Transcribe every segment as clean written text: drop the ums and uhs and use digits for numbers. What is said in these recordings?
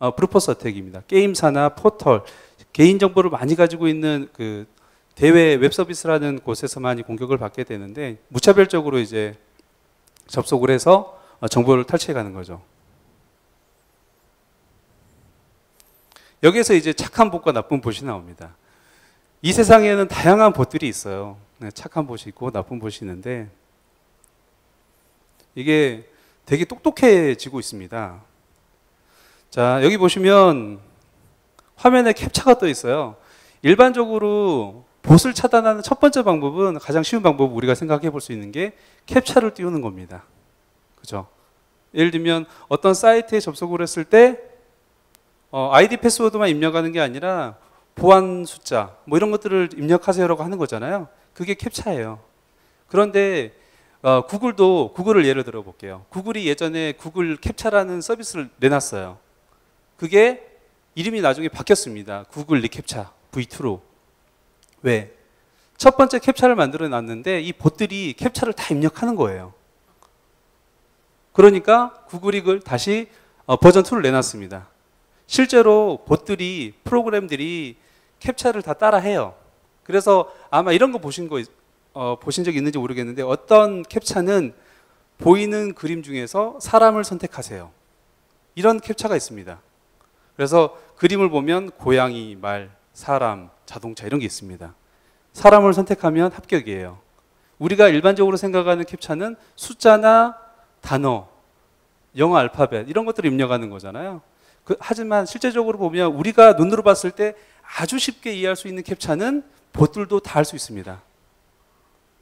브루포스 어택입니다. 게임사나 포털, 개인정보를 많이 가지고 있는 그 대외 웹서비스라는 곳에서 많이 공격을 받게 되는데 무차별적으로 이제 접속을 해서 정보를 탈취해 가는 거죠. 여기에서 이제 착한 봇과 나쁜 봇이 나옵니다. 이 세상에는 다양한 봇들이 있어요. 착한 봇이 있고 나쁜 봇이 있는데 이게 되게 똑똑해지고 있습니다. 자, 여기 보시면 화면에 캡처가 떠 있어요. 일반적으로 봇을 차단하는 첫 번째 방법은 가장 쉬운 방법, 우리가 생각해 볼 수 있는 게 캡처를 띄우는 겁니다. 그죠? 예를 들면 어떤 사이트에 접속을 했을 때 아이디 패스워드만 입력하는 게 아니라 보안 숫자 뭐 이런 것들을 입력하세요라고 하는 거잖아요. 그게 캡처예요. 그런데 구글을 예를 들어 볼게요. 구글이 예전에 구글 캡처라는 서비스를 내놨어요. 그게 이름이 나중에 바뀌었습니다. 구글 리캡처 V2로. 왜? 첫 번째 캡처를 만들어 놨는데 이 봇들이 캡처를 다 입력하는 거예요. 그러니까 구글이 그걸 다시 버전 2를 내놨습니다. 실제로 봇들이, 프로그램들이 캡처를 다 따라 해요. 그래서 아마 이런 거 보신 적 있는지 모르겠는데 어떤 캡처는 보이는 그림 중에서 사람을 선택하세요. 이런 캡처가 있습니다. 그래서 그림을 보면 고양이, 말, 사람, 자동차 이런 게 있습니다. 사람을 선택하면 합격이에요. 우리가 일반적으로 생각하는 캡처는 숫자나 단어, 영어 알파벳 이런 것들을 입력하는 거잖아요. 하지만 실제적으로 보면 우리가 눈으로 봤을 때 아주 쉽게 이해할 수 있는 캡처는 봇들도 다 할 수 있습니다.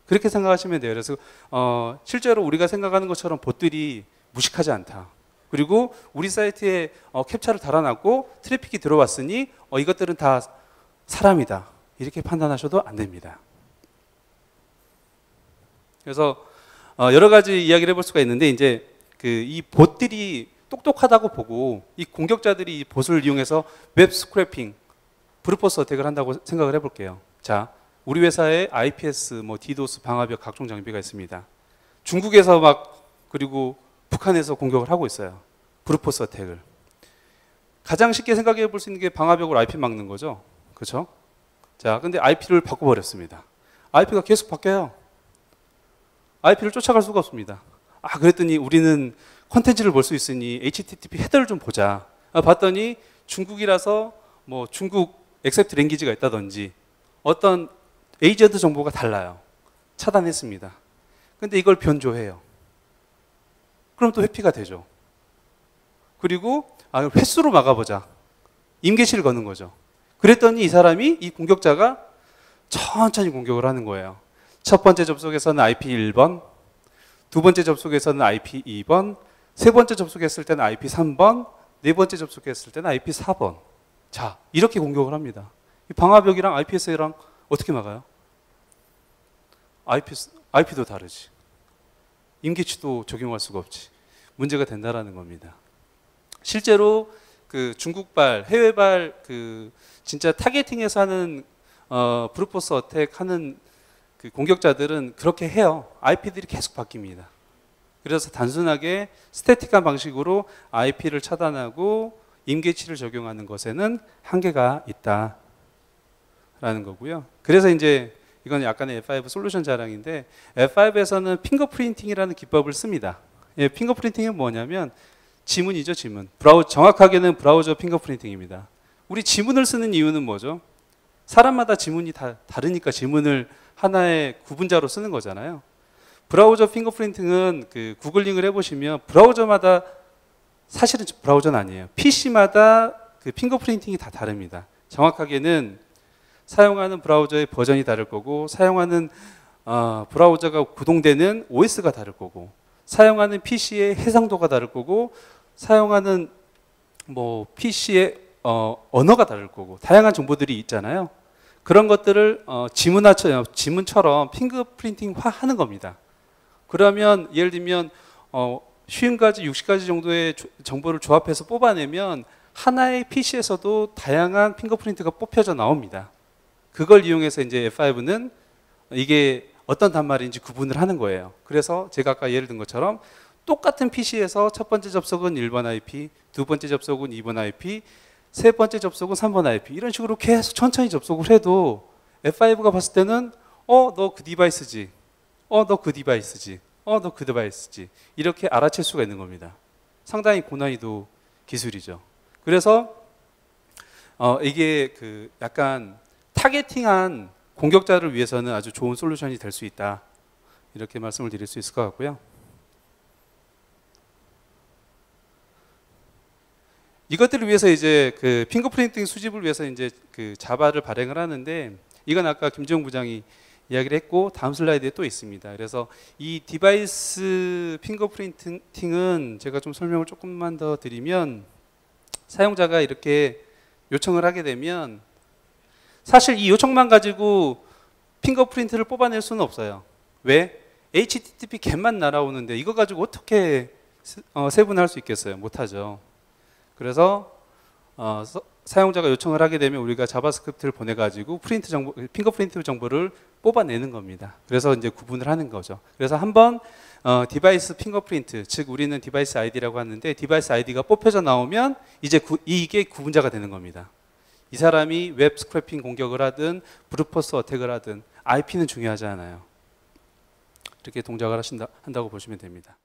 그렇게 생각하시면 돼요. 그래서 실제로 우리가 생각하는 것처럼 봇들이 무식하지 않다. 그리고 우리 사이트에 캡처를 달아놨고 트래픽이 들어왔으니 이것들은 다 사람이다. 이렇게 판단하셔도 안 됩니다. 그래서 여러 가지 이야기를 해볼 수가 있는데 이제 이 봇들이 똑똑하다고 보고 이 공격자들이 이 봇을 이용해서 웹 스크래핑, 브루포스 어택을 한다고 생각을 해볼게요. 자, 우리 회사에 IPS, 디도스, 방화벽 각종 장비가 있습니다. 중국에서 그리고 북한에서 공격을 하고 있어요. 브루포스 어택을. 가장 쉽게 생각해 볼 수 있는 게 방화벽으로 IP 막는 거죠. 그렇죠? 자, 근데 IP를 바꿔버렸습니다. IP가 계속 바뀌어요. IP를 쫓아갈 수가 없습니다. 그랬더니 우리는 콘텐츠를 볼 수 있으니 HTTP 헤더를 좀 보자. 봤더니 중국이라서 중국 액셉트 랭귀지가 있다든지 어떤 에이전트 정보가 달라요. 차단했습니다. 근데 이걸 변조해요. 그럼 또 회피가 되죠. 그리고 횟수로 막아보자. 임계치를 거는 거죠. 그랬더니 이 사람이, 이 공격자가 천천히 공격을 하는 거예요. 첫 번째 접속에서는 IP 1번, 두 번째 접속에서는 IP 2번, 세 번째 접속했을 때는 IP 3번, 네 번째 접속했을 때는 IP 4번. 자, 이렇게 공격을 합니다. 이 방화벽이랑 IPS랑 어떻게 막아요? IP도 다르지. 임계치도 적용할 수가 없지. 문제가 된다라는 겁니다. 실제로 중국발, 해외발 진짜 타겟팅해서 하는 브루포스 어택 하는 공격자들은 그렇게 해요. IP들이 계속 바뀝니다. 그래서 단순하게 스태틱한 방식으로 IP를 차단하고 임계치를 적용하는 것에는 한계가 있다라는 거고요. 그래서 이제 이건 약간의 F5 솔루션 자랑인데 F5에서는 핑거프린팅이라는 기법을 씁니다. 핑거프린팅은 뭐냐면 지문이죠, 지문. 정확하게는 브라우저 핑거프린팅입니다. 우리 지문을 쓰는 이유는 뭐죠? 사람마다 지문이 다 다르니까 지문을 하나의 구분자로 쓰는 거잖아요. 브라우저 핑거프린팅은 구글링을 해보시면 브라우저마다, 사실은 브라우저는 아니에요. PC마다 핑거프린팅이 다 다릅니다. 정확하게는 사용하는 브라우저의 버전이 다를 거고, 사용하는 브라우저가 구동되는 OS가 다를 거고, 사용하는 PC의 해상도가 다를 거고, 사용하는 PC의 언어가 다를 거고, 다양한 정보들이 있잖아요. 그런 것들을 지문처럼 핑거프린팅화 하는 겁니다. 그러면 예를 들면 50가지, 60가지 정도의 정보를 조합해서 뽑아내면 하나의 PC에서도 다양한 핑거프린트가 뽑혀져 나옵니다. 그걸 이용해서 이제 F5는 이게 어떤 단말인지 구분을 하는 거예요. 그래서 제가 아까 예를 든 것처럼 똑같은 PC에서 첫 번째 접속은 1번 IP, 두 번째 접속은 2번 IP, 세 번째 접속은 3번 IP 이런 식으로 계속 천천히 접속을 해도 F5가 봤을 때는 너 그 디바이스지, 너 그 디바이스지, 너 그 디바이스지 이렇게 알아챌 수가 있는 겁니다. 상당히 고난이도 기술이죠. 그래서 이게 그 약간 타겟팅한 공격자를 위해서는 아주 좋은 솔루션이 될 수 있다. 이렇게 말씀을 드릴 수 있을 것 같고요. 이것들을 위해서 이제 그 핑거프린팅 수집을 위해서 이제 그 자바를 발행을 하는데 이건 아까 김지용 부장이 이야기를 했고 다음 슬라이드에 또 있습니다. 그래서 이 디바이스 핑거프린팅은 제가 좀 설명을 조금만 더 드리면 사용자가 이렇게 요청을 하게 되면 사실 이 요청만 가지고 핑거프린트를 뽑아낼 수는 없어요. 왜? HTTP 겟만 날아오는데 이거 가지고 어떻게 세분할 수 있겠어요? 못하죠. 그래서 사용자가 요청을 하게 되면 우리가 자바스크립트를 보내가지고 핑거프린트 정보를 뽑아내는 겁니다. 그래서 이제 구분을 하는 거죠. 그래서 한번 디바이스 핑거프린트, 즉 우리는 디바이스 아이디라고 하는데 디바이스 아이디가 뽑혀져 나오면 이제 이게 구분자가 되는 겁니다. 이 사람이 웹 스크래핑 공격을 하든 브루포스 어택을 하든 IP는 중요하지 않아요. 이렇게 동작을 한다고 보시면 됩니다.